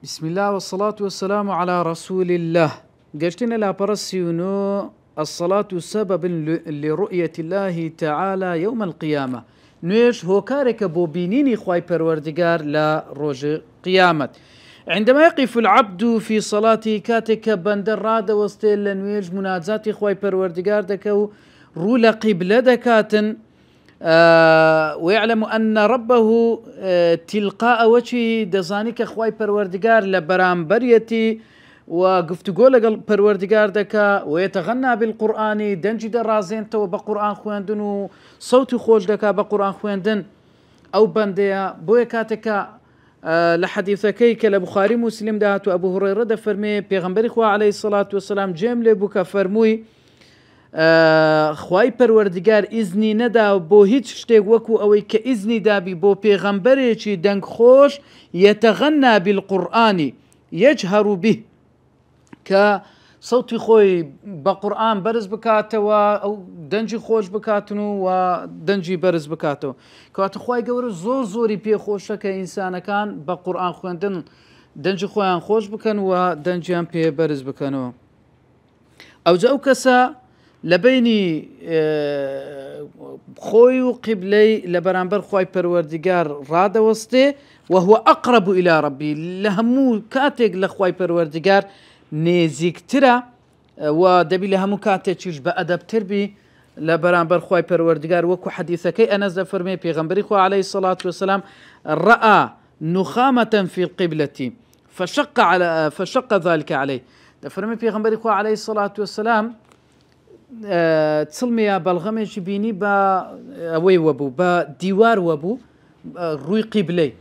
بسم الله والصلاة والسلام على رسول الله. قشتنا لا برسيونو الصلاة سبب لرؤية الله تعالى يوم القيامة. نويش هو كارك بوبينيني خواي پروردگار لا روج قيامة. عندما يقف العبد في صلاته كاتك بندر راد وستيل لنويج مناجاتي خواي پروردگار دكو رولا قبلة دكاتن ويعلم أن ربه تلقاء وجهه دزانيك خواي پروردگار لبرامبريتي وقفتقو لقل پروردگار دكا ويتغنى بالقرآن دنجي درازين تو بقرآن خواندن صوت خوش دكا بقرآن خواندن أو بنديا بويا كاتكا لحديثكي كالبخاري مسلم دهات وأبو هريرة دا فرمي پیغمبر خوا عليه الصلاة والسلام جيم لبوكا فرموي خواي پروردگار إذني ندا بو هيچ شتيق وكو أوي كإذني دابي بو پیغمبريچي دنگ خوش يتغنى بالقرآن يجهر به كصوتي خوي بقرآن برز بكاتو أو دنجي خوش بكاتنو ودنجي برز بكاتو كواتو خواي قور زور زوري بي خوشة كإنسان كان بقرآن خوندن دنجي خوان خوش بكن ودنجيان بي برز بكنو أو جاو كسا لبيني خوي وقبلي لبرانبر خواي پروردگار راد وسته وهو أقرب إلى ربي لهمو كاتق لخواي پروردگار نزيكترا ودبي لهمو كاتيش بأدب تربي لبرانبر خواي پروردگار وكو حديثكي أنز فرمي پیغمبري خوا عليه الصلاة والسلام رأى نخامة في القبلة فشق ذلك عليه فرمي پیغمبري خوا عليه الصلاة والسلام تسلمي بلغمش بيني با اوي وبو با ديوار وبو روي قبلي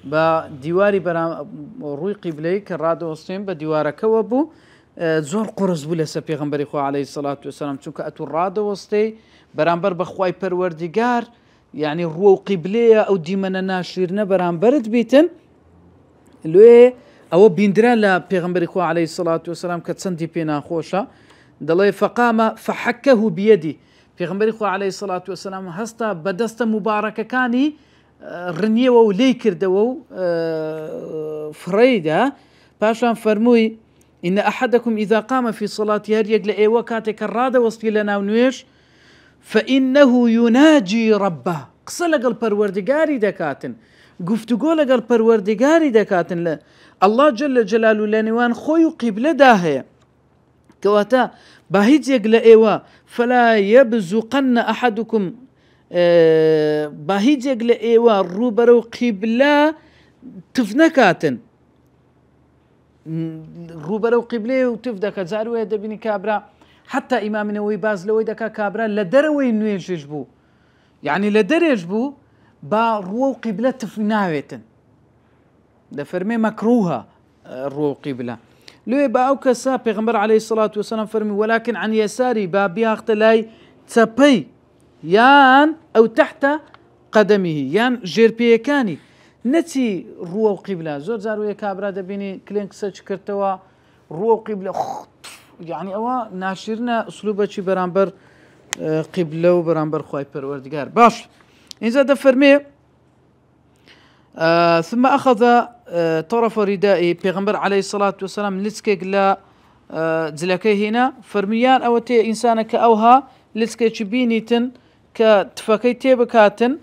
با ديواري برا روي قبلي كرادو وسيم با ديوارك وبو زور قرز بو لسا پیغمبري خو عليه الصلاة والسلام چونك اتو رادو وستي برانبر بخواي پروردگار يعني رو قبلي او ديمنا ناشرنا برانبرد بيتن لوي او بيندرا لا پیغمبري خو عليه الصلاة والسلام كتسندي بينا خوشا دلي فقام فحكه بيدي پیغمبر خو عليه الصلاة والسلام هستا بدست مباركة كاني رنيه ولي كردو فريدة باشان فرموي إن أحدكم إذا قام في صلاته هر يقل إيوة كاتك الرادة وصفي لنا ونويش فإنه يناجي ربه قصة لقل پروردگاري دكاتن قفتقو لقل پروردگاري دكاتن الله جل جلاله لنوان خوي قبل داهي كواتا باهيج يقل ايوا فلا يبزقن احدكم باهيج يقل ايوا روبرو قبلة تفنكاتن روبرو قبلة وتفدك زاروي دبني كابرا حتى امام نووي باز لوي دكا كابرا لدروي نويج يجبو يعني لدرجبو با رو قبلة تفناويتن ده فرمي مكروها رو قبلة لو با او كسا پیغمبر عليه الصلاة والسلام فرمي ولكن عن يساري بابي اختلاي تسبي يان او تحت قدمه يان جيربيكاني نتي رو قبلة زور زارو كابرا دبيني كلينك سيرش كرتوا رو قبلة يعني اوا ناشرنا اسلوبه شي برانبر قبلة وبرانبر خواي پروردگار باش إذا ده فرمي ثم أخذ طرف ردائي پیغمبر عليه الصلاة والسلام لسكيك لا زلكي هنا فرميان أو تي إنسانك أوها لسكي بينيتن كتفكي تيبكاتن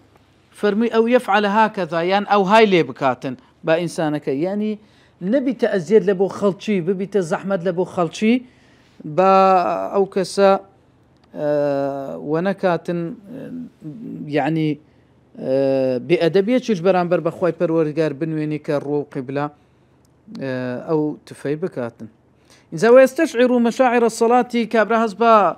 فرمي أو يفعل هكذا يعني أو هاي ليبكاتن با إنسانك يعني نبي تأزير لبو خلشي ببي تزحمد لبو خلشي با أو كسا ونكاتن يعني بأدبية چش برانبر بخواي پروردگار بنويني كالرو قبلة أو تفاي بكاتن إذا ويستشعر مشاعر الصلاة كابرهز با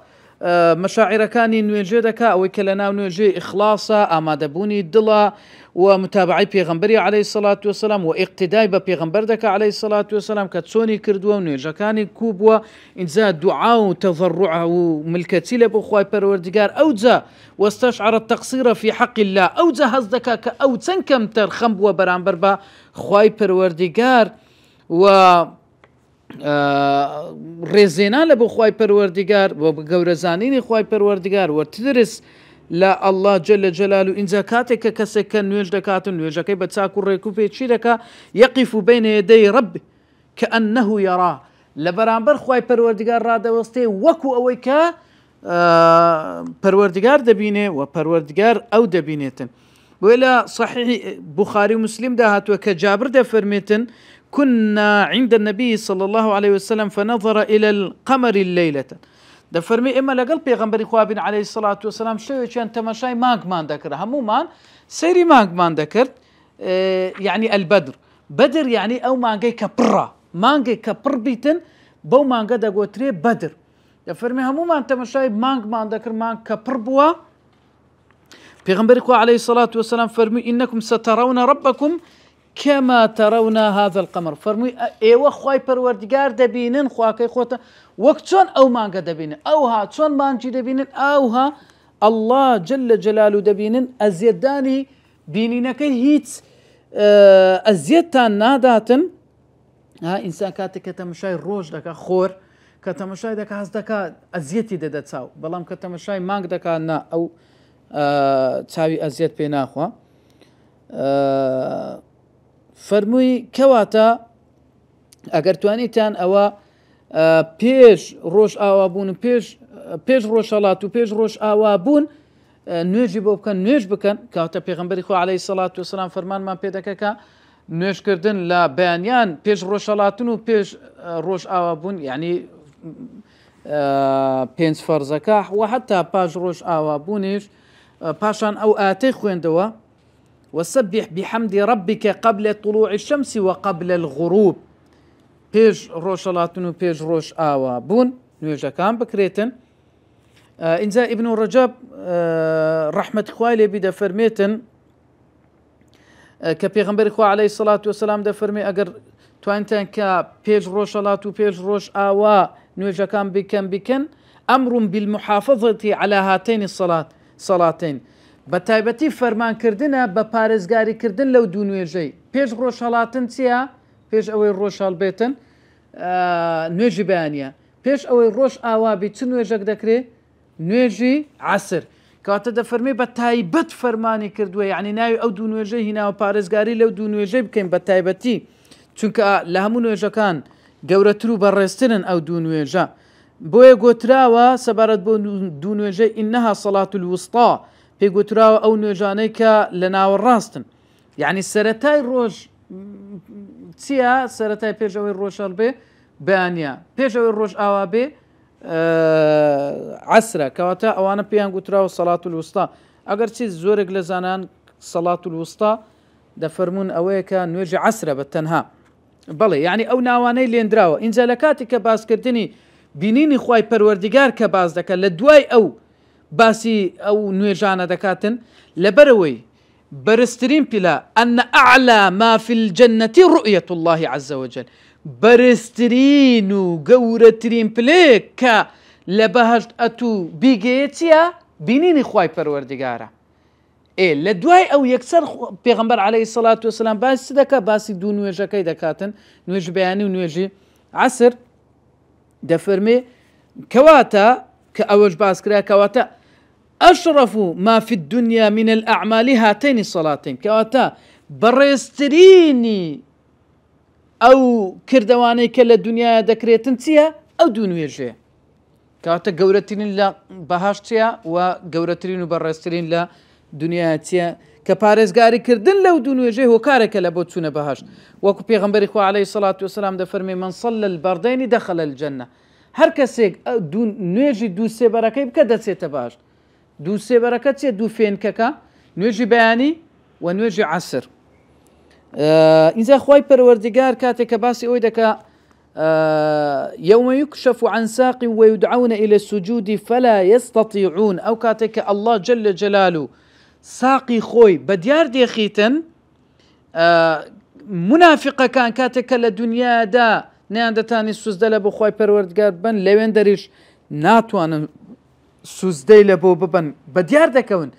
مشاعر كاني نويجي دكا أو كلنا نويجي إخلاصا أما دبوني الدلا ومتابعي بيغمبري عليه الصلاة والسلام واقتداء بيغمبر دكا عليه الصلاة والسلام كتسوني كردوا ونويجا كاني كوبوا إنزا دعاء وتضرع وملكتي لبو خواي پروردگار أوزا واستشعر التقصير في حق الله أوزا هزدكا أو تنكم ترخم وبرانبر با خواي پروردگار و رزينا لبو خواي پروردگار و گورزانين خواي پروردگار و تدرس لا الله جل جلاله إنزا كاتك كسك نويج دكات نويج كي بتساكر ريكوبي تشيدك يقف بين يدي ربه كأنه يراه لبرانبر خواي پروردگار را دوسته وكو اويكا پروردگار دبينه و پروردگار او دبينيتن وإلى صحيح بخاري ومسلم دهات وكجابر ده فرميتن كنا عند النبي صلى الله عليه وسلم فنظر إلى القمر الليلة ده فرمي إما لقل بيغمبري خوابين عليه الصلاة والسلام شوي كان تماشاي مانك مان ذكر همو مان سيري مانك مان ذكرت يعني البدر بدر يعني أو مانجي كبرة مانجي كبر بيتن بو مانجا دا قوتري بدر ده فرمي همو مان تماشاي مانك مان ذكر مانك كبر بوا بيغمبري خو عليه الصلاة والسلام فرمي إنكم سترون ربكم كما ترون هذا القمر فرمي ايوه خواي پروردگار دبينن خواكي خوتا وقتون او مانگا دبينن او ها چون مانجي دبينن او ها الله جل جلاله دبينن ازيداني بينينكي هيت ازيدتان ناداتن ها انسان كاتك كتمشاي روج دكا خور كتمشاي دكا هز دكا ازيتي ددا تساو بلام كتمشاي مانگ دكا نا او تساوي ازيد بيناخوا فرمووی کەواتە ئەگەر توانیتان ئەوە پێش ڕۆژ ئاوابوون و پێش ڕۆژهەڵات و پێش ڕۆژ ئاوابوون نوێژی بۆ بکەن نوێژ بکەن کەواتە پێغەمبەری خوا عەلەیهی سەڵات وسەلام فەرمانمان پێ دەکات کە نوێژکردن لە بەیانیان پێش ڕۆژهەڵاتن و پێش ڕۆژ ئاوابوون یعنی پێنج فەرزەکە و حتا پاش ڕۆژ ئاوابوونیش پاشان ئەو ئاتەی خوێندەوە وسبح بحمد ربك قبل طلوع الشمس وقبل الغروب بيج روشلاتن بيج روش آوا بون نوجا كان بكريتن إنزا ابن رجب رحمة خوالي بدا فرميتن كبيغمبر خوا عليه الصلاة والسلام دا فرمي أجر توانتن كبيج روشلات وبيج روش آوا نوجا كان بكن أمر بالمحافظة على هاتين الصلاتين بەتایبەتی فەرمانکردنە بە پارێزگاریکردن لەو دوو نوێژەی پێش ڕۆژهەڵاتن چییە پێش ئەوەی ڕۆژهەڵ بێتن نوێژی بەیانیە پێش ئەوەی ڕۆژ ئاوابی چ نوێژەک دەکرێت نوێژی عەسر کەواتە دەفەرمێ بە تایبەت فەرمانی کردووە یعنی ناوی ئەو دوو نوێژەی هیناوە پارێزگاری لەو دوو نوێژەی بکەین بە تایبەتی چونکە لە هەموو نوێژەکان گەورەتر و بەڕێزترن ئەو دوو نوێژە بۆیە گۆتراوە سەبارەت بۆ دوو نوێژەی ئینەها سەڵات الوسطا پێی گوتراوە ئەو نوێژانەی کە لە ناوەڕاستن یعنی سەرەتای ڕۆژ چییە سەرەتای پێشەوەی ڕۆژهەڵ بێ بەیانیە پێشەوەی ڕۆژ ئاوا بێ عەسرە کەواتە ئەوانە پێیان گوتراوە سەڵات الوسطا ئەگەر چی زۆرێک لە زانان سەڵات الوسطا دەفەرمونون ئەوەیە کە نوێژی عەسرە بە تەنها بەڵێ یعنی ئەو ناوانەی لێنراوە ئینجا لە کاتی کە باسکردنی بینینی خوای پەروەردیگار کە باز دەکات لە دوای ئەو باسی ئەو نوێژانە دەکاتن لەبەرەوەی بەرزترین پلە ئەنە ئەعلا ما في الجنة رؤية الله عز وجل بەرزترین و گەورەترین پلەیەک کە لە بەهەشت ئەتوو بیگەیە چییە بینینی خوای پەروەردیگارە لە دوای ئەو یەکسەر پێغەمبەر عەلەیهی سەڵات وسەلام باسی دەکات باسی دوو نوێژەکەی دەکاتن نوێژ بەیانی و نوێژی عەسر دەفەرمێ کەواتە کە ئەوەش باس کرا کەواتە أشرف ما في الدنيا من الأعمال هاتين الصلاتين كواتا بريستريني أو كردواني كلا الدنيا دكريتن تيا أو دون ويجي كواتا قورتين لا بهاشتيا وقورتين وبريسترين لا دنيا تيا كبارزگاري كردن لو دون ويجي هو كارك لبوتسون بهاشت وكو بيغمبر إخوة عليه الصلاة والسلام دفرمي من صلى البردين دخل الجنة هر کەسێک نوێژی دوو سێبەرەکەی بکە دەچێتە باش دوو سێبەرەکە چێ دوو فێنکەکە نوێژی بەیانی و نوێژی عەسر ئینجا خوای پەروەردیگار کاتێک کە باسی ئەوەی دەکا يوم يكشف عن ساق ويدعون إلى السجود فلا يستطيعون أو كاتك الله جل جلاله ساقي خوي بديار ديخيتن منافقة كان كاتك لدنيا دا نێیاندەتانی سوزدە لە بۆ خوای پەروەردگار بن لەوێن دەریش ناتوانن سوزدەی لە بۆ ببن بە دیار دەکەون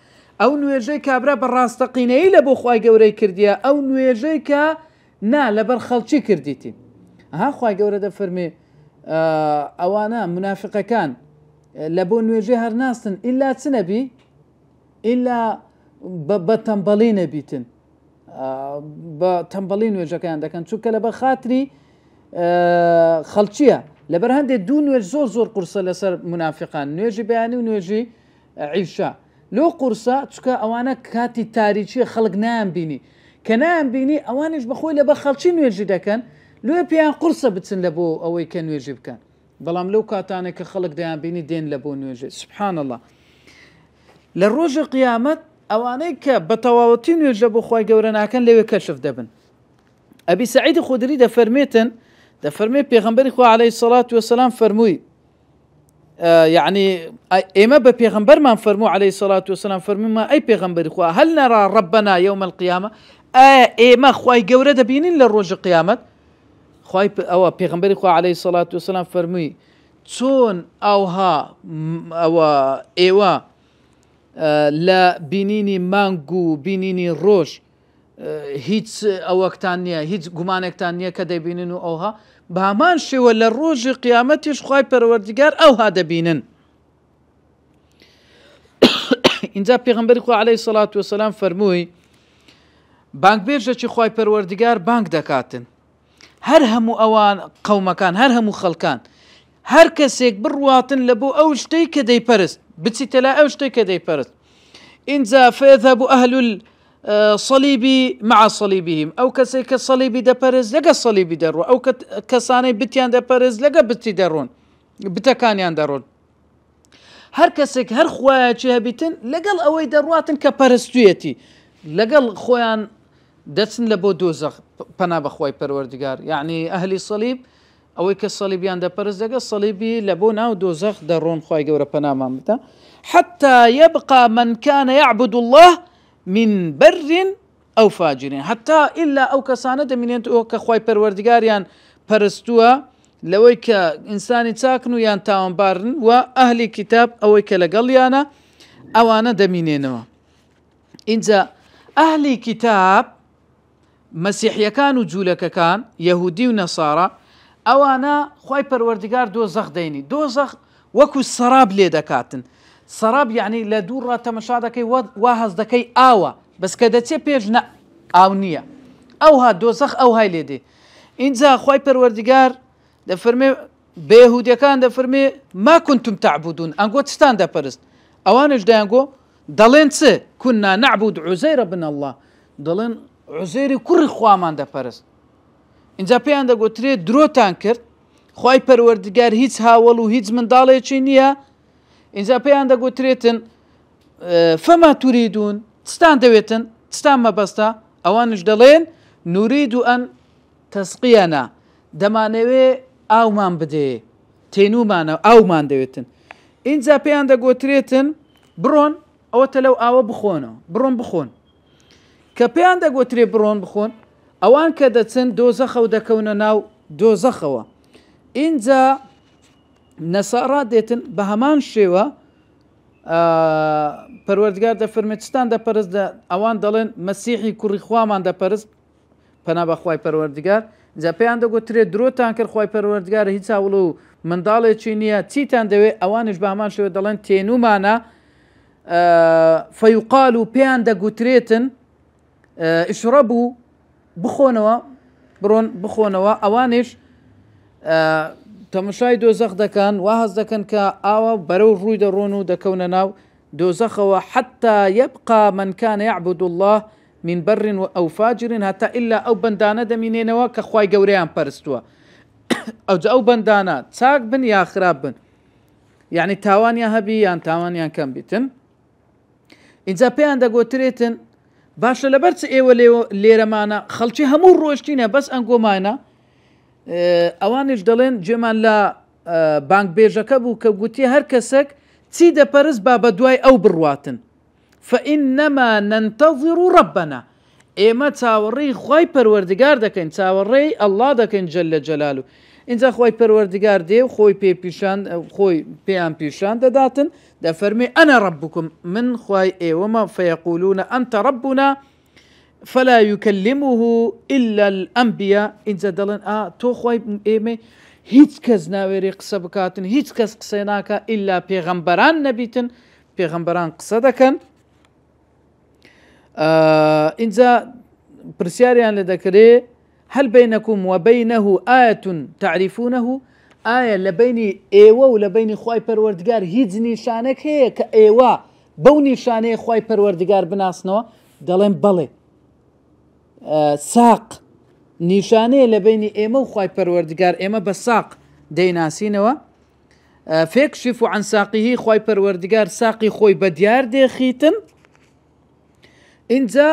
ئەو نوێژەی کابرا بە ڕاستەقینەیی لە بۆ خوای گەورەی کردیە ئەو نوێژەی کە نا لەبەر خەڵکی کردیتی ئەها خوای گەورە دەفەرمێ ئەوانە منافقەکان لە بۆ نوێژەی هەر ناستن ئیلا چ نەبی ئیلا بە تەمبەڵی نەبیتن، بە تەمبەڵی نوێژەکەیان دەکەن، چونکە لە بە خاتری خەڵکیە لەبەر هەندێک دوو نوێژ زۆر قورسە لەسەر منافقان، نوێژی بەیانی و نوێژی عیشا. لۆ قورسە چکە ئەوانە کاتی تاریچیە خەڵک نایان بینی، کە نایان بینی ئەوانش بەخۆی لە بە خەڵکی نوێژی دەکەن، لێ پێیان قورسە بچن لە بۆ ئەوەی کە نوێژی بکەن، بەڵام لەو کاتانێک کە خەڵک دەیان بینی دێن لە بۆ نوێژێ. سبحان الله. لە ڕۆژی قیامەت ئەوانەی کە بە تەواوەتی نوێژە بۆ خی گەورە ناکەن لەوێ کەشف دەبن. ئەبی سەعید خودری دەفەرمێ پێغەمبەری خوا عەلەیهی سەڵات وەسەلام فەرمووی، یعنی ئێمە بە پێغەمبەرمان فەرموو عەلەیهی سەڵات وەسەلام فەرموویمان ئەی پێغەمبەری خوا هەل نەرا ڕەبەنا یەومە القیامە، ئایا ئێمە خی گەورە دەبینین لە ڕۆژی قیامەت؟ ئەوە پێغەمبەری خوا عەلەیهی سەڵات وەسەلام فەرمووی چۆن ئەوە ئێوە لە بینینی مانگ و بینینی ڕۆژ هیچ ئەوەکتان نییە، هیچ گومانێکتان نییە کە دەبینن و ئەوها، بە هەمان شێوە لە ڕۆژی قیامەتیش خی پەروەردیگار ئەوها دەبینن. اینجا پێغەمبەری خوا عەلەیهی سەڵات وەسەلام فەرمووی بانگبێژێکی خی پەروەردیگار بانگ دەکاتن، هەر هەموو ئەوان قەومەکان، هەر هەموو خەڵکان، هەر کەسێک بڕواتن لە بۆ ئەو شتەی کە دەیپەرست، بچیتە لای ئەو شتەی کە دەیپەرست. اینجا فەیەذهەبو ئەهل صلیبی مع صلیبهم، ئەو کەسێک کە صلیبی دەپەرست لەگە صلیبی دەڕۆ، ئەو کەسانەی بتیان دەپەرست لەگە بتی دەڕۆن، بتەکانیان دەڕۆن، هەر کەسێک هەر خوایەکی هەبیتن لەگەڵ ئەوەی دەڕواتن کە پەرستویەتی، لەگەڵ خۆیان دەچن لە بۆ دۆزەخ پەنا بەخوای پەروەردیگار. یعنی ئەهلی صلیب ئەوەی کە صلیبیان دەپەرست لەگە صلیبی لە بۆ ناو دۆزەخ دەڕۆن، خوای گەورە پەنامان بدە. حتى يبقى من كان يعبد الله من بر أو فاجر، حتى إلا أو كسانة دمينين أو كخواي پروردگاريان پرستوا لوي كإنساني تاكنو يان تاون بارن وأهل كتاب أوي كلقليانا أوانا دمينينوا. إنزا أهل كتاب مسيحيا كانوا جولك كان يهودي ونصارى أوانا خواي پروردگار دوزخ ديني، دوزخ وكو السراب لي دكاتن، سراب يعني لا دورة تمشا دكي واهز دكي آوة بس كدتي بيجنا آونية أوها دوزخ أو هاي ليدي. إنزا خواي پروردگار دفرمي بيهوديا كان دفرمي ما كنتم تعبدون، أنقو تستان دا پرست أوانش دا أنقو دلين سي كنا نعبد عزير بن الله، دلين عزيري كل خوامان دا پرست. إنزا بيان دا قوتري درو تانكر خواي پروردگار هيتس هاولو هيتس من دالي چينيا. إنزا بيان دا قوتريتن فما تريدون، تستان دويتن تستان ما بستا أوانش دلين نريد أن تسقينا، دمانوي أو مان بدي تينو مانا أو مان دويتن. إنزا بيان دا قوتريتن برون أو تلو أو بخونه برون بخون، كبيان دا قوتري برون بخون أوان كدتن دوزخو دكونا ناو دوزخوا. إنزا نصارى ديتن بهمان شيوا پروردگار دا فرمتستان دا پرز دا اوان دلن مسیحی کوری خوامان دا پرز پنا بخوای پروردگار. إذا بيان دا قوتري درو تانكر خواي پروردگار هيتس هاولو من دالي چينيا تي تان دوي اوانش بهمان شيوا دلن تينو مانا. فيقالوا بيان دا قوتريتن اشربوا بخونوا برون بخونوا اوانش تەمەشای دۆزەخ دەکەن، واهەز دەکەن کە ئاوە بەرەو ڕووی دەڕۆن و دەکەونە ناو دۆزەخەوە. حتى يبقى من كان يعبد الله من بر أو فاجر، هەتا ئیلا ئەو بەندانە دەمینێنەوە کە خوای گەورەیان پەرستووە. ئەو بەندانە چاک بن یا خراپ بن، یعنی تاوانیان هەبی یان تاوانیان کەم بیتن. ئینجا پێیان دەگوترێتن باشە لەبەر چ ئێوە لێرەمانە خەڵکی هەموو ڕۆشتینە بەس ئەنگۆمانە. ئەوانش دەڵێن جێمان لە بانگ بێژەکە بوو کە گوتی هەر کەسێک چی دەپەرست با بە دوای ئەو بڕواتن. فإنما ننتظر ربنا، ئێمە چاوەڕێی خوای پەروەردگار دەکەین، چاوەڕێی ئەڵڵا دەکەین جەلە جەلالو. اینجا خوای پەروەردگار دێ خۆی خۆی پێیان پیشان دەداتن، دەفەرمێ ئەنە ڕەبکم، من خوای ئێوەمە. فەیەقولونە ئەنتە ڕەبونا فلا يكلمه إلا الأنبياء. إنزا دلن تو خوي إيمي هيت كز ناويري قصة بكاتن، هيت كز قصيناكا إلا پیغمبران نبيتن، پیغمبران قصة دكن. اینجا پرسیاریان لێ دەکرێ هەل بینەکم و بینەه ئایەتون تعریفونەه ئایا لە بینی ئێوە و لە بینی خوای پەروەردگار هیچ نیشانێک هەیە کە ئێوە بەو نیشانەیە خوای پەروەردگار بناسنەوە؟ دەڵێن بەڵێ. ساق نیشانەیە لە بینی ئێمە و خوای پەروەردگار، ئێمە بە ساق دەیناسینەوە. فێکشف عن ساقیه خوای پەروەردگار ساقی خۆی بە دیار دێخیتن. اینجا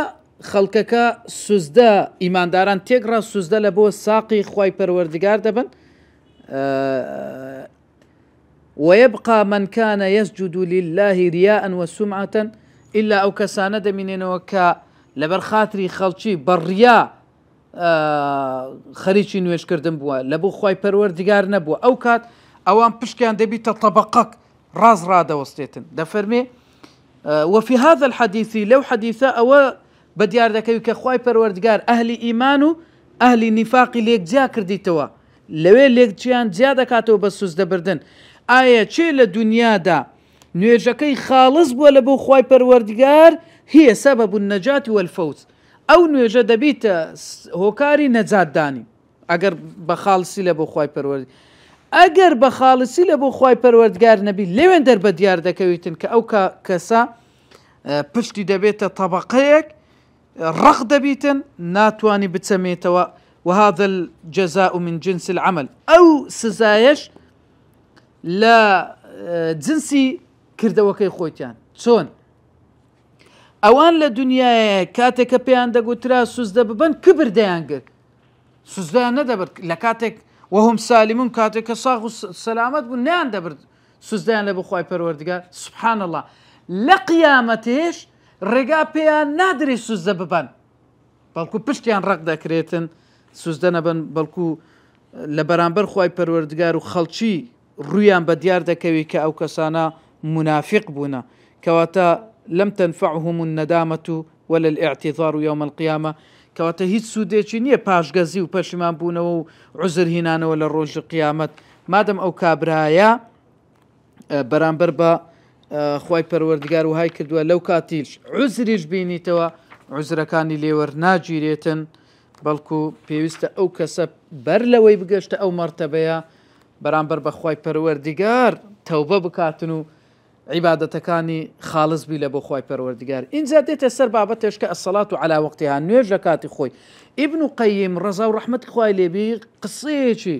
خەڵکەکە سوزدە ئیمانداران تێکڕا سوزدە لە بۆ ساقی خوای پەروەردگار دەبن. ويبقى من كان يسجد لله رياء وسمعة إلا أو كسانة دمينين وكا لبر خاطري خلشي برياء خريشي نويش كردن بوا لبو خواي پروردگار نبوا أو كات أوان بشكان دبيت طبقك راز رادة وستيتن دفرمي. وفي هذا الحديث لو حديثا أو بديار دكيو كخواي پروردگار أهل إيمانو أهل نفاقي ليك جا كرديتوا لوي ليك جيان زيادة كاتو بسوز دبردن ئایا چێ لە دنیادا نوێژەکەی خاڵص بووە لە بۆ خوای پەروەردگار هي سبب النجاة والفوز. ئەو نوێژە دەبیتە هۆکاری نەجاتدانی ئەگەر بە خاڵسی لە بۆ خوای پەروەردگار. ئەگەر بە خاڵسی لە بۆ خوای پەروەردگار نەبی لەوێن دەربە دیار دەکەویتن کە ئەو کەسە پشتی دەبێتە طەبەقەیەک ڕق دەبیتن ناتوانی بچەمێتەوە. وهذا الجزاء من جنس العمل. ئەو سزایش لە جنسی کردەوەکەی خۆیان. چۆن ئەوان لە دنیاە کاتێککە پێیان دەگوترا سوزدە ببن کبر دەیان کرد، سوزدەیان نەدەبرد لە کاتێک وهم سالیمون کاتێک کە ساغ و سەلامەت بوون نیان دەبرد سوزدەیان لە بۆ خوای پەروەردگار. سبحان الله لە قیامەتێش ڕێگا پێیان نادرێت سوزدە ببن، بەڵکو پشتیان ڕق دەکرێتن سوزدە نەبن، بەڵکو لە بەرامبەر خوای پەروەردگار و خەڵکی ڕویان بە دیار دەکەوی کە ئەو کەسانە منافق بوونە کەواتە لەم تەنفعهم الندامة ولا الاعتذار يوم القيامة. کەواتە هیچ سوودێکی نییە پاشگەزی و پەشیمان بوونەوە و عوزر هینانەوە لە ڕۆژی قیامەت مادەم ئەو کابرایە بەرامبەر بە خوای پەروەردگار وهای کردووە لەو کاتیش عوزریش بینیتەوە عوزرەکانی لێوەر ناگیرێتن، بەڵکو پێویستە ئەو کەسە بەر لەوەی بگەشتە ئەو مەرتەبەیە بەرامبەر بە خوای پەروەردگار تەوبە بکاتن و عیبادەتەکانی خاڵص بی لە بۆ خوای پەروەردگار. اینجا دێتە سەر بابەتێش کە ئەسەڵات و عەلا وەقتیها نوێژ لە کاتی خۆی. ئیبن قەیم ڕەزا و ڕەحمەتی خوای لێبی قسەیەکی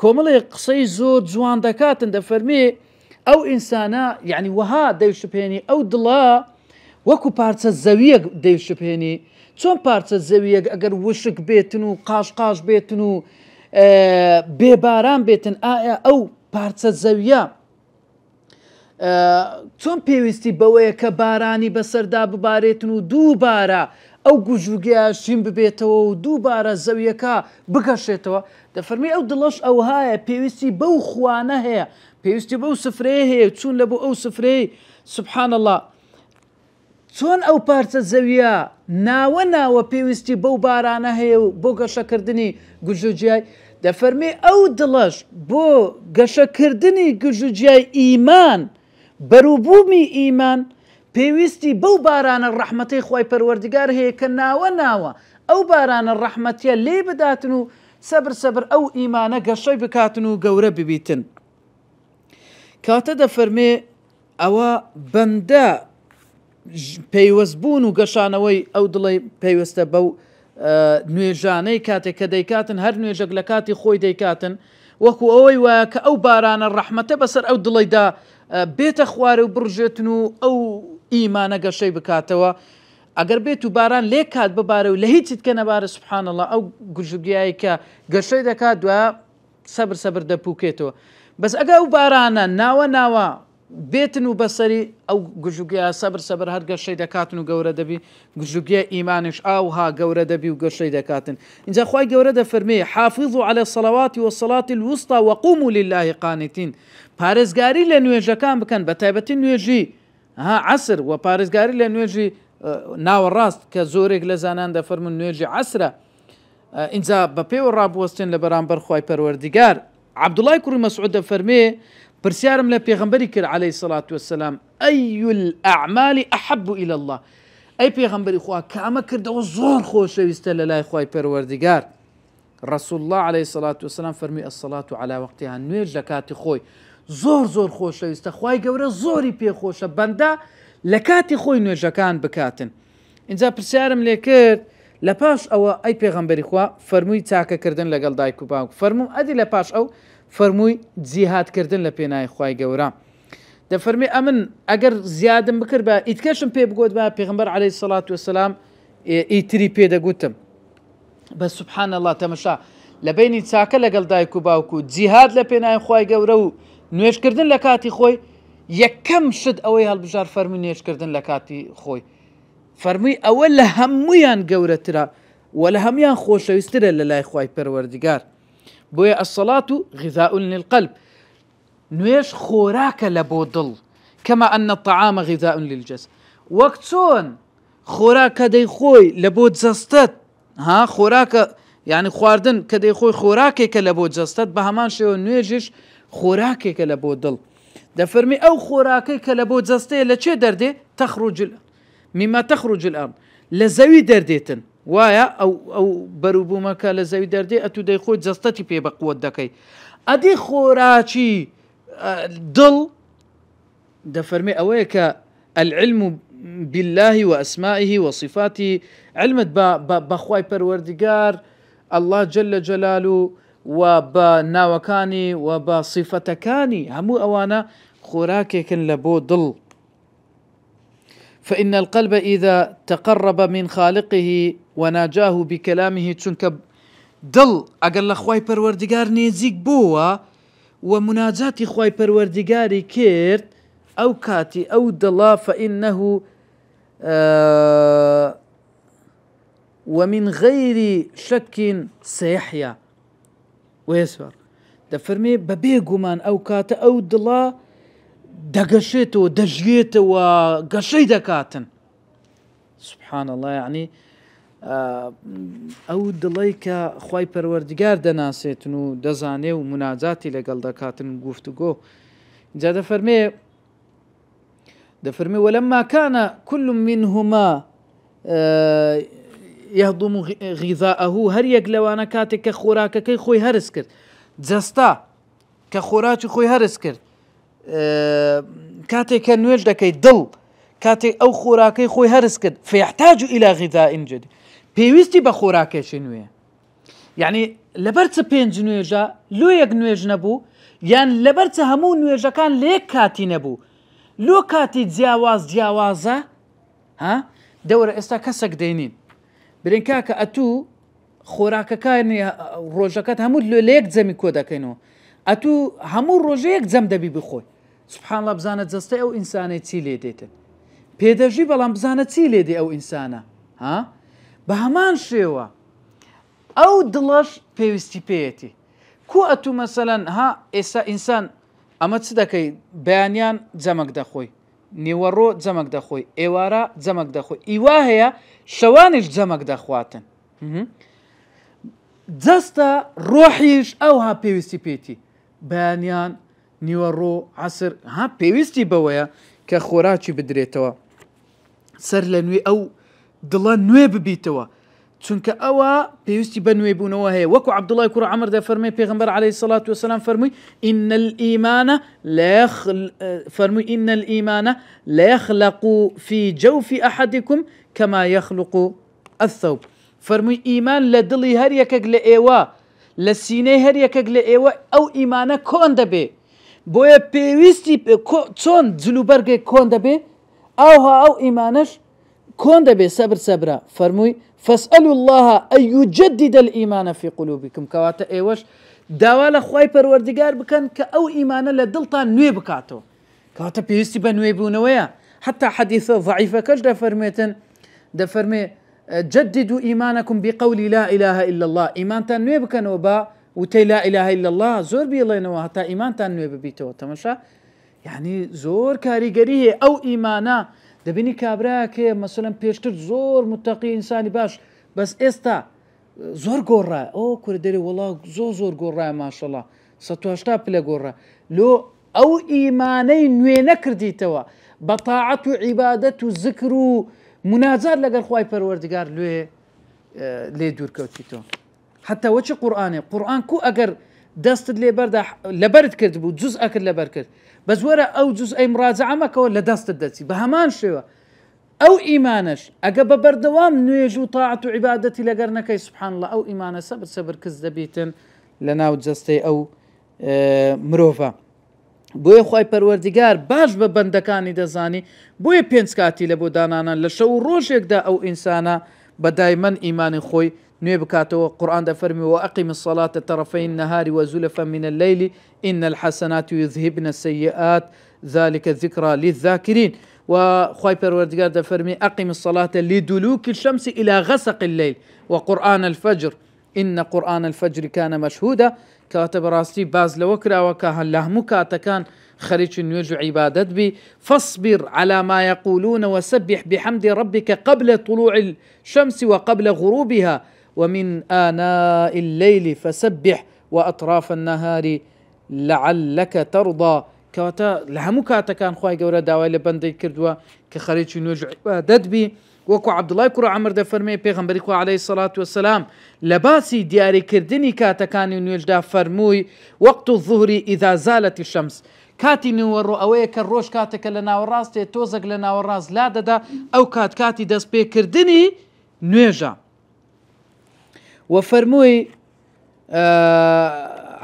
کۆمەڵێک قسەی زۆر جوان دەکاتن دەفەرمێ ئەو ئینسانە یعنی وەها دەیشتپێنی ئەو دڵە وەکو پارچە زەویەک دەیشتپێنی. چۆن پارچە زەویەک ئەگەر وشک بێتن و قاش بێتن و بێباران بێتن ئایا ئەو پارچە زەویە چۆن پێویستی بەوەیە کە بارانی بەسەردا ببارێتن و دووبارە ئەو گوژوگەیە شین ببێتەوە و دووبارە زەویەکە بگەشێتەوە. دەفەرمی ئەو دڵەش ئەوهایە پێویستی بەو خوانە هەیە، پێویستی بەو سفرەیە هەیە چوون لە بۆ ئەو سفرەی. سبحان الله چۆن ئەو پارچە زەویە ناوە ناوە پێویستی بەو بارانە هەیە و بۆ گەشەکردنی گوژوجیای. دەفەرمێ ئەو دڵەش بۆ گەشەکردنی گوژوجیای ئیمان بەرووبوومی ئیمان پێویستی بەو بارانە ڕەحمەتەی خوای پەروەردگار هەیە کە ناوە ئەو بارانە ڕەحمەتیە لێ بداتن و سەبر ئەو ئیمانە گەشەی بکاتن و گەورە ببیتن. کاتە دەفەرمێ ئەوە بەندە پەیوەستبوون و گەشانەوەی ئەو دڵی پێویستە بەو نوێژانەی کاتێک کە دەیکاتن هەر نوێژێک لە کاتی خۆی دەیکاتن وەکو ئەوەی وایە کە ئەو بارانە ڕەحمەتە بەسەر ئەو دڵیدا بێتە خوارە و بڕژێتن و ئەو ئیمانە گەشەی بکاتەوە. ئەگەر بێت و باران لێ کات ببارە و لە هیچیت کە نەبارە سبحان الله ئەو گوژوگیایی کە گەشەی دەکات دوایە سەبر دەپوکێتەوە. بەس ئەگە ئەو بارانە ناوە بێتن و بەسەری ئەو گوژوگیە سەبر هەر گەشەی دەکاتن و گەورە دەبی گوژوگیە ئیمانش ئاوها گەورە دەبی و گەشەی دەکاتن. اینجا خوای گەورە دەفەرمێ حافظوا على الصلوات والصلاة الوسطى وقوموا لله قانتين. پارێزگاری لە نوێژەکان بکەن بە تایبەتی نوێژی عەسر و پارێزگاری لە نوێژی ناوەڕاست کە زۆرێک لە زانان دەفەرمون نوێژی عەسرە. اینجا بە پێوە ڕابوەستن لە بەرامبەر خوای پەروەردگار. عەبدوڵای کوڕی مەسعود دەفەرمێ پرسیارم لە پێغەمبەری کرد عەلەیهی سەڵات وەسەلام ئەی الأعمال أحب إلى الله. ئەی پێغەمبەری خوا کە ئەمە کردەوە زۆر خۆشەویستە لە لای خوای پەروەردگار. رسول الله عليه الصلاة والسلام فەرمی الصلاة على وقتها، نوێژ لە کاتی خۆی زۆر خۆشەویستە، خوای گەورە زۆری پێخۆشە بەندە لە کاتی خۆی نوێژەکان بکاتن. اینجا پرسیارم لێ کرد لە پاش ئەوە ئەی پێغەمبەری خوا فەرمووی چاکەکردن لەگەڵ دایک و باوک، فەرموو ئەدی لە پاش ئەو فەرمووی جیهادکردن لە پێناوی خوای گەورە. دەفەرمی ئەمن ئەگەر زیادم بکرد بە ئیتکەشم پێ بگوت بە پێغەمبەر عەلەیهی السەڵات وەسەلام ئیتری پێدەگوتم. بە سوبحان الله تەمەشا لە بینی چاکە لەگەڵ دایک و باوک و جیهاد لە پێناوی خوای گەورە و نوێژکردن لە کاتی خۆی یەکەم شت ئەوەی هەڵبژار فەرمووی نوێژکردن لە کاتی خۆی. فەرمووی ئەوە لە هەموویان گەورەترە و لە هەمویان خۆشەویسترە لە لای خوای پەروەردگار. بۆیە الصلاة غذاء للقلب، نوێژ خۆراکە لە بۆ دڵ، كما أن الطعام غذاء للجسد. وەک چۆن خۆراک کە دەیخۆی لە بۆ جەستەت، ها خۆراکە یعنی خواردن کە دەیخۆی خۆراکێکە لە بۆ جەستەت، بە هەمان شێوە نوێژش خۆراکێکە لە بۆ دڵ. دەفەرمی ئەو خۆراکەی کە لە بۆ جەستەیە لە چێ دەردێ؟ تەخروج مما تەخروج الأرض، لە زەوی دەردێتن. وایە ئەو بەروبوومەکە لە زەوی دەردێ ئەتو دەیخۆی جەستەتی پێ بە قووەت دەکەی. ئەدی خۆراکی دڵ دەفەرمی ئەوەیە کە العلم بالله وأسمائه وصفاته، علمت بخواي پروردگار الله جل جلاله وبناوكاني وبصفتكاني همو أوانا خوراكيكن لبو ضل. فإن القلب إذا تقرب من خالقه وناجاه بكلامه چونك دل أقل خواي پروردگار نيزيك بوا ومناجاتي خواي پروردگاري كيرت أو كاتي أو دلا فإنه ومن غير شك سيحيا ويسفر. دفرمي ببيقمان أو كات أو دلا دقشيتو دجيتو وقشي دكاتن. سبحان الله، يعني أو دلايك خواي پروردگار دناسيتنو دزاني ومناجاتي لقل دكاتن قفتقو. جا دفرمي ولما كان كل منهما يهضم غذاءه، هر يك لوانا كاتك كخوراككي خوي هرس كرد، جستا كخوراك خوي هرس كرد، كاتك نويج دكي دل كاتك او خوراكي خوي هرس كرد، فيحتاج الى غذاء جديد. بيوستي بخوراكي شنوية، يعني لبرت بينج نويجا لو يك نويج نبو، يعني لبرت همو نويجا كان ليك كاتي نبو، لو كاتي جیاوازە ها دەورە ئێستا کەسێک دەینین برین کاکە ئەتوو خۆراکەکانی ڕۆژەکەت هەموو لە یەک جەمی کۆ دەکەینەوە، ئەتوو هەموو ڕۆژە یەک جەم دەبی بخۆی. سبحان الله، بزانە جەستە ئەو ئینسانەی چی لێ دێتن پێدەژی، بەڵام بزانە چی لێ دێ ئەو ئینسانە. ها بە هەمان شێوە ئەو دڵەش پێویستی پێیەتی. کو ئەتوو مەسەلەن ها ئێستا ئینسان ئەمە چ دەکەی بەیانیان جەمەک دەخۆی، نیوەڕۆ جەمەک دەخۆی، ئێوارە جەمەک دەخۆی، ئیوا هەیە شەوانیش جەمەک دەخواتن. جەستە ڕۆحیش ئەوها پێویستی پێیەتی، بەیانیان نیوەڕۆ عەسر ها پێویستی بەوەیە کە خۆراکی بدرێتەوە سەر لە نوێ ئەو دڵە نوێ ببیتەوە، چونکە ئەوە پێویستی بە نوێبوونەوە هەیە. وەکو عەبدوڵای کوڕ عەمر دەفەرمێ پێغەمبەر عەلەیهی السەڵات وەسەلام فەرمووی إن الإيمان ليخلق في جوف أحدكم كما يخلق الثوب. فەرمووی ئیمان لە دڵی هەر یەکێک لە ئێوە، لە سینەی هەر یەکێک لە ئێوە ئەو ئیمانە کۆن دەبێ. بۆیە پێویستی چۆن جلوبەرگێک کۆن دەبێ ئەوها ئەو ئیمانەش کۆن دەبێ. سەبرە فەرمووی فاسألوا الله أن يجدد الإيمان في قلوبكم، كواتا ايوش داوا لخواي پروردگار بكن كأو إيمانا لدلتا نوي بكاتو، كواتا بيستي بنوي بونويا. حتى حديث ضعيفة كش دفرمي جددوا إيمانكم بقول لا إله إلا الله. إيمان تان نوي بكن وبا وتي لا إله إلا الله زور بي الله نوا حتى إيمان تان نوي ببيتو تمشى، يعني زور كاريگريه أو إيمانا دبینی کابراکێ مەسەلەن پێشتر زۆر متەقی ئینسانی باش بەس ئێستا زۆر گۆڕایە، ئەو کوردەری وەڵا زۆر گۆڕایە ماشەڵڵا 180 پلە گۆڕە لۆ ئەو ئیمانەی نوێ نەکردیتەوە بە تاعەت و عیبادەت و زکر و مناجات لەگەڵ خوای پەروەردگار لێ دوورکەوتیتەوە حتا وەچی قورئان کو ئەگەر دەستت لێبەردا لەبەرت کرد بوو جوز ئەکرد لەبەر کرد بەس وەرە ئەو جوز ئەی مراجعە مەکەوە لە دەستت دەچی بە هەمان شێوە ئەو ئیمانش ئەگە بە بەردەوام نوێژ و تاعەت و عیبادەتی لەگەر نەکەی سوبحان الله ئەو ئیمانە سەبر کەس دەبێتن لە ناو جەستەی ئەو مرۆڤە بۆیە خوای پەروەردگار باش بە بەندەکانی دەزانی بۆیە پێنج کاتی لە بۆ دانانان لە شەو و ڕۆژێکدا ئەو ئینسانە بە دایمەن ئیمانی خۆی نوێ بکاتەوە قورئان دەفەرمی وأقم الصلاة طرفي النهار وزلفا من الليل إن الحسنات يذهبن السيئات ذلك ذكرى للذاكرين وخواي پروردگار دەفەرمی أقم الصلاة لدلوك الشمس إلى غسق الليل وقرآن الفجر إن قرآن الفجر كان مشهودا کەواتە بەڕاستی باز لەوە کراوە کە لە هەموو کاتەکان خەریکی نوێژ و عیبادەت بی فاصبر على ما يقولون وسبح بحمد ربك قبل طلوع الشمس وقبل غروبها ومن آناء الليل فسبح وأطراف النهار لعلك ترضى کەواتە لە هەموو کاتەکان خوای گەورە داوای لە بەندەی کردووە کە خەریکی نوێژ و عیبادەت بی وەکو عەبدوڵای کوڕە عەمر دەفەرمێ پێغەمبەری خوا عەلەیهی سەڵات وەسەلام لە باسی دیاریکردنی کاتەکانی نوێژدا فەرمووی وەقت الظهر إذا زالت الشمس کاتی نیوەڕۆ ئەوەیە کە ڕۆژ کاتێکە لە ناوەڕاستێ تۆزێک لە ناوەڕاست لا دەدا ئەو کاتی دەستپێکردنی نوێژە وەفەرمووی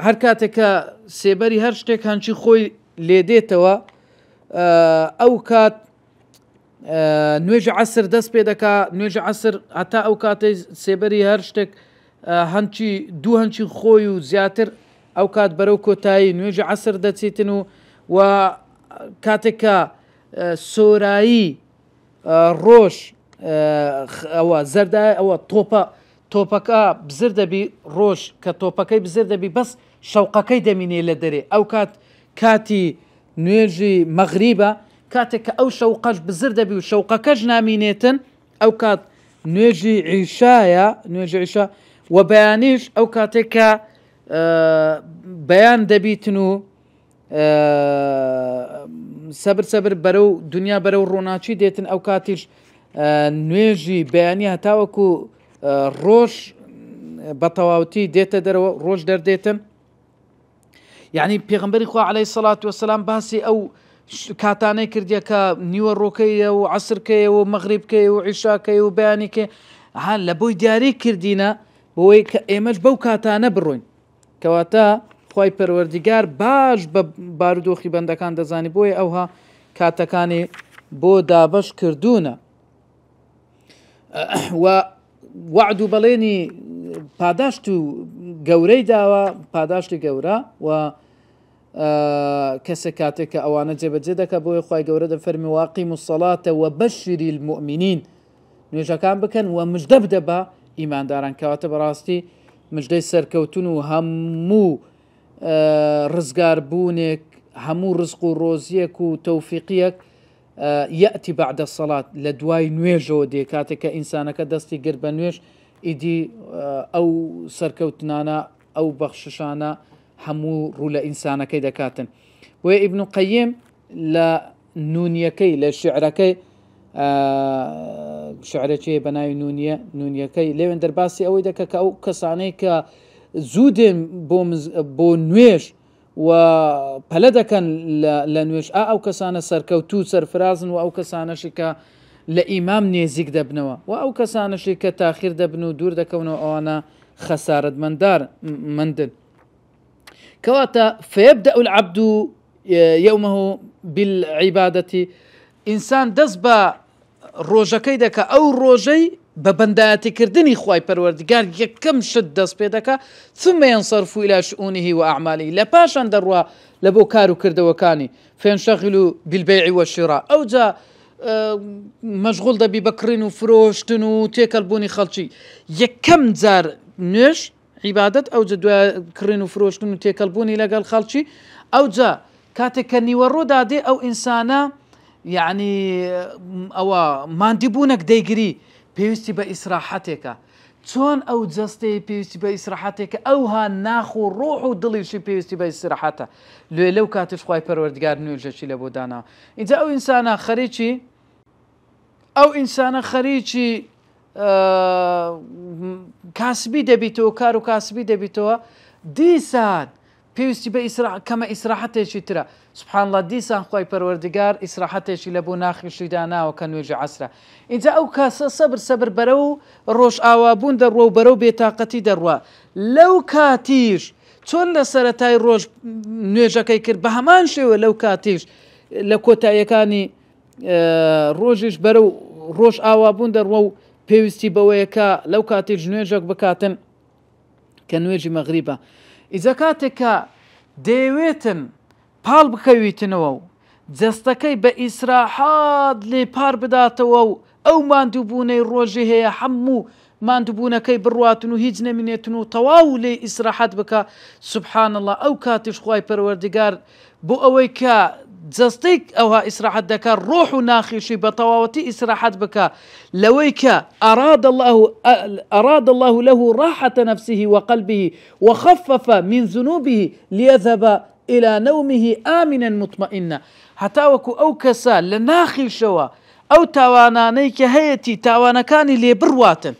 هەر کاتێکە سێبەری هەر شتێک هەنچی خۆی لێدێتەوە ئەو کات نوێژی عەسر دەست پێ دەکا نوێژی عەسر هەتا ئەو کاتەی سێبەری هەر شتێک هەنچی دوو هەنچی خۆی و زیاتر ئەو کات بەرەو کۆتایی نوێژی عەسر دەچیتن و کاتێککە سۆرایی ڕۆژ ئەوە زەردای ئەوە تۆپەکە بزر دەبی ڕۆژ کە تۆپەکەی بزر دەبی بەس شەوقەکەی دەمینێ لە دەرێ ئەو کاتی نوێژی مەغریبە کاتێک کە ئەو شەوقەش بزر دەبی و شەوقەکەش نامینێتن ئەو کات نوێژی عیشایە نوێژی عیشا و بەیانیش ئەو کاتێک کە بەیان دەبیتن و سەبر بەرەو دنیا بەرەو ڕۆناچی دێتن ئەو کاتیش نوێژی بەیانی هەتاوەکو ڕۆژ بە تەواوەتی دێتە دەرەوە ڕۆژ دەردێتن یعنی پێغەمبەری خوا عەلەیهی سەڵات وەسەلام باسی ئەو کاتانەی کردیە کە نیوەڕۆکەیە و عەسرکەیە و مەغریبکەیە و عیشاکەیە و بەیانیکە لە بۆی دیاری کردینە بۆی کە ئێمەش بەو کاتانە بڕۆین کەواتە خوای پەروەردگار باش بە بارودۆخی بەندەکان دەزانی بۆیە ئەوها کاتەکانی بۆ دابەش کردوونە و وعد و بەڵێنی پاداشت و گەورەی داوە پاداشتی گەورە و کەسێک کاتێک کە ئەوانە جێبەجێ دەکە بۆیە خوای گەورە دەفەرمی واقیموا الصلاة وبەشری المؤمنین نوێژەکان بکەن و مژدە بدە بە ئیمانداران کەواتە بەڕاستی مژدەی سەرکەوتن و هەموو ڕزگاربوونێک هەموو ڕزق و ڕۆزیەک و تەوفیقیەک یەئتی بەعدە الصلاة لە دوای نوێژەوە دێ کاتێک کە ئینسانەکە دەستی گر بە نوێژ ئیدی ئەو سەرکەوتنانە ئەو بەخششانە هەموو ڕوو لە ئینسانەکەی دەکاتن بۆیە ئیبن قەییم لە نونیەکەی لە شعرەکەی شعرەکەی بەناوی نونیەکەی لێوێن دەرباسی ئەوەی دەکە کە ئەو کەسانەی کە زوو دێن بۆ نوێژ و پەلە دەکەن لە نوێژ ئەو کەسانە سەرکەوتوو سەرفرازن و ئەو کەسانەشی کە لە ئیمام نێزیک دەبنەوە و ئەو کەسانەشی کە تاخیر دەبن و دوور دەکەونەوە ئەوانە خەسارەتمەندن كواتا فيبدأ العبد يومه بالعبادة إنسان دزبا روجكي دكا أو روجي ببنداتي كردني خواي پروردگار يكم شد دز بيدكا ثم ينصرف إلى شؤونه وأعماله لباشان دروا لبو كارو كرد وكاني فينشغلوا بالبيع والشراء أو جا مشغول دبي بكرين وفروشتن وتيكلبوني خلشي يكم زار نش عیبادەت ئەو دوای کڕین و فرۆشتن و تێکەڵبوونی لەگەڵ خەڵکی ئەو جا کاتێک کە نیوەڕۆدا دێ ئەو ئینسانە یعنی ئەوە ماندیبوونێک دەیگری پێویستی بە ئیسراحەتێکە چۆن ئەو جەستەی پێویستی بە ئیسراحەتێکە ئەوها ناخ و ڕۆح و دڵیشی پێویستی بە ئیسراحەتە لێ لەو کاتش خوای پەروەردگار نوێژەکی لە بۆ دانا اینجا ئەو ئینسانە خەریکی ئەو ئینسانە خەریکی کاسبی دەبیتەوە کار و کاسبی دەبیتەوە دیسان پێویستی بە کەمە ئیسراحەتێکی ترە سبحان الله دیسان خۆی پەروەردگار ئیسراحەتێکی لە بۆ ناخیشی داناوە کە نوێژی عەسرە اینجا ئەو کاسە سەبر بەرە و ڕۆژ ئاوابوون دەڕوە و بەرەو بێتاقەتی دەڕوە لەو کاتیش چۆن لە سەرەتای ڕۆژ نوێژەکەی کرد بە هەمان شێوە لەو کاتیش لە کۆتاییەکانی ڕۆژیش بەرە و ڕۆژ ئاوابوون دەڕوە و پێویستی بەوەیەکە لەو کاتیش نوێژێک بکاتن کە نوێژی مەغریبە ئیجا کاتێککە دەیەوێتن پاڵ بکەویتنەوە و جەستەکەی بە ئیسراحات لێ پار بداتەوە و ئەو ماندووبوونەی ڕۆژی هەیە هەموو ماندووبوونەکەی بڕواتن و هیچ نەمینێتن و تەواو لێ ئیسراحەت بکە سبحان الله ئەو کاتیش خوای پەروەردگار بۆ ئەوەی کە جەستەی ئەوها ئیسراحەت دەکات ڕۆح و ناخیشی بە تەواوەتی ئیسراحەت بکە لەوەی کە أراد الله له راحة نفسه وقلبه وخفف من ذنوبه ليذهب إلى نومه آمنا مطمئنا حتى وكو أو كسا لناخیشەوە ئەو تاوانانەی کە هەیەی تاوانەکانی لێ بڕواتن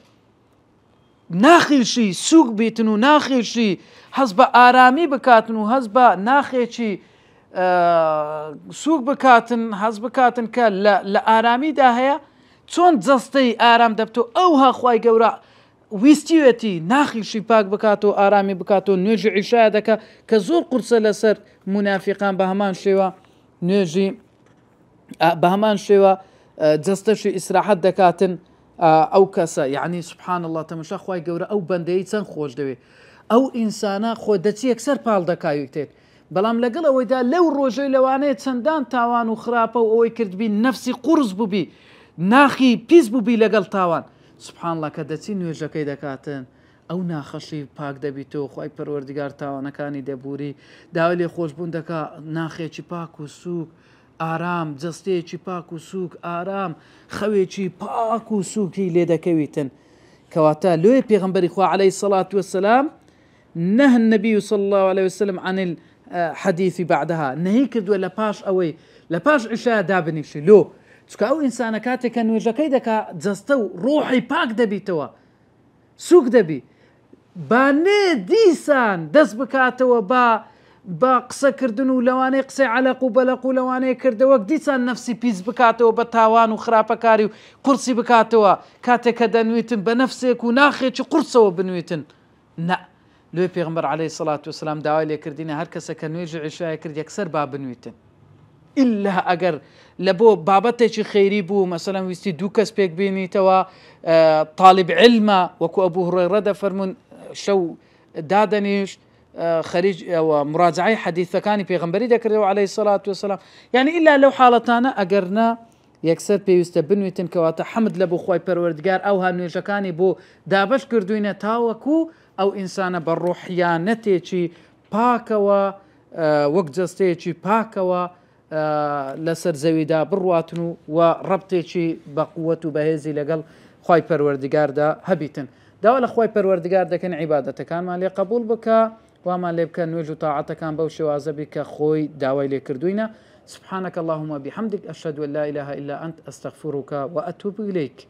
ناخیشی سووک بیتن و ناخیشی هەست بە ئارامی بکاتن و هەست بە ناخێکی سووک بکاتن هەست بکاتن کە لە ئارامیدا هەیە چۆن جەستەی ئارام دەبتەوە ئەوها خوای گەورە ویستیوێتی ناخیشی پاک بکاتەوە ئارامی بکاتەوە نوێژی عیشا دەکە کە زۆر قورسە لەسەر منافقان بە هەمان شێوە نوێژی بە هەمان شێوە جەستەشی ئیسراحەت دەکاتن ئەو کەسە یعنی سبحان الله تەماشا خوای گەورە ئەو بەندەی چەند خۆش دەوێت ئەو ئینسانە خۆ دەچی یەکسەر پاڵ دەکاویتێت بەڵام لەگەڵ ئەوەیدا لەو ڕۆژەی لەوانەیە چەندان تاوان و خراپە و ئەوەی کردبی نەفسی قورس بووبی ناخی پیس بووبی لەگەڵ تاوان سبحان الله کە دەچی نوێژەکەی دەکاتن ئەو ناخەشی پاک دەبیتەوە خوای پەروەردگار تاوانەکانی دەبووری داوای لێ خۆشبوون دەکا ناخێکی پاک و سووک ئارام جەستەیەکی پاک و سووک ئارام خەوێکی پاک و سووکی لێ دەکەویتن کەواتە لێ پێغەمبەری خوا عەلەیهی السەڵات وەسەلام نهى النبي صلى الله عليه وسلم عن الحديث بعدها نهي کردووە لە پاش ئەوەی لە پاش عیشا دابنیشی لۆ چکە ئەو ئینسانە کاتێکە نوێژەکەی دەکا جەستە و ڕۆحی پاک دەبیتەوە سووک دەبی بانێ دیسان دەست بکاتەوە بە قسەکردن و لەوانەیە قسەی عەلەق و بەلەق و لەوانەیە کردەوە دیسان نەفسی پیس بکاتەوە بە تاوان و خراپەکاری و قورسی بکاتەوە کاتێک کە دەنوێتن بە نەفسێک و ناخێکی قورسەوە بنوێتن نە لێ پێغەمبەر عەلەیهی سەڵات وسەلام داوای لێکردینە هەر کەسە کە نوێژی عیشای کرد یەکسەر با بنوێتن ئیلا ئەگەر لە بۆ بابەتێکی خەیری بوو مەسەلەن ویستی دوو کەس پێک بینیتەوە طالب علمە وەکو ئەبوو هورەیرە دەفەرمون شەو دادەنیش خەریج مراجعەی حەدیثەکانی پێغەمبەری دەکردەوە عەلەیهی سەڵات وسەلام یعنی ئیلا لەو حاڵەتانە ئەگەرنا یەکسەر پێویستە بنوێتن کەواتە حەمد لە بۆ خوای پەروەردگار ئەوها نوێژەکانی بۆ دابەش کردوینە تاوەکو ئەو ئینسانە بە ڕۆحیانەتێکی پاکەوە وەک جەستەیەکی پاکەوە لەسەر زەویدا بڕواتن و ڕەبتێکی بە قووەت و بەهێزی لەگەڵ خوای پەروەردگاردا هەبیتن داوا لە خوای پەروەردگار دەکەن عیبادەتەکانمان لێ قبول بکە وامان لێ بکە نوێژ و تاعەتەکان بەو شێوازە بی کە خۆی داوای لێ کردوینە سبحانك اللهم بحمدك أشهد أن لا إله إلا أنت أستغفرك وأتوب إليك